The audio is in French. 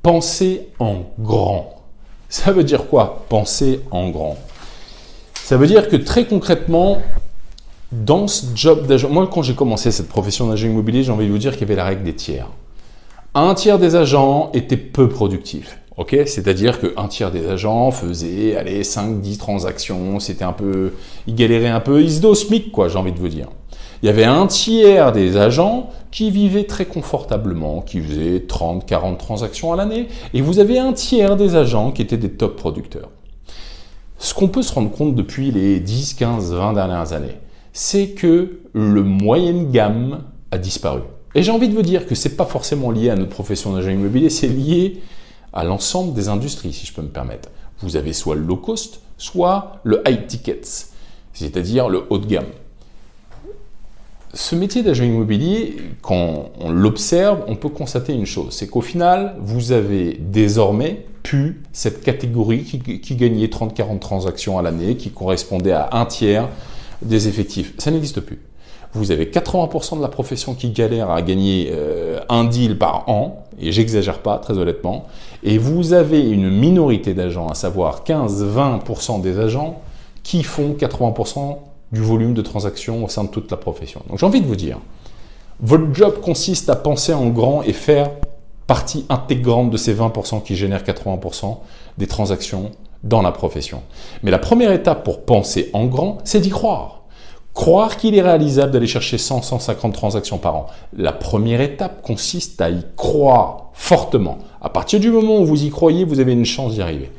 Penser en grand. Ça veut dire quoi, penser en grand? Ça veut dire que très concrètement, dans ce job d'agent, moi quand j'ai commencé cette profession d'agent immobilier, j'ai envie de vous dire qu'il y avait la règle des tiers. Un tiers des agents étaient peu productifs. Okay, c'est-à-dire qu'un tiers des agents faisaient allez, 5-10 transactions, c'était un peu, ils galéraient un peu, ils se dosaient au SMIC, quoi, j'ai envie de vous dire. Il y avait un tiers des agents qui vivaient très confortablement, qui faisaient 30-40 transactions à l'année, et vous avez un tiers des agents qui étaient des top producteurs. Ce qu'on peut se rendre compte depuis les 10, 15, 20 dernières années, c'est que le moyenne gamme a disparu. Et j'ai envie de vous dire que ce n'est pas forcément lié à notre profession d'agent immobilier, c'est lié à l'ensemble des industries, si je peux me permettre. Vous avez soit le low cost, soit le high tickets, c'est-à-dire le haut de gamme. Ce métier d'agent immobilier, quand on l'observe, on peut constater une chose, c'est qu'au final, vous avez désormais plus cette catégorie qui gagnait 30-40 transactions à l'année, qui correspondait à un tiers des effectifs. Ça n'existe plus. Vous avez 80% de la profession qui galère à gagner un deal par an, et j'exagère pas, très honnêtement, et vous avez une minorité d'agents, à savoir 15-20% des agents, qui font 80% du volume de transactions au sein de toute la profession. Donc j'ai envie de vous dire, votre job consiste à penser en grand et faire partie intégrante de ces 20% qui génèrent 80% des transactions dans la profession. Mais la première étape pour penser en grand, c'est d'y croire. Croire qu'il est réalisable d'aller chercher 100-150 transactions par an. La première étape consiste à y croire fortement. À partir du moment où vous y croyez, vous avez une chance d'y arriver.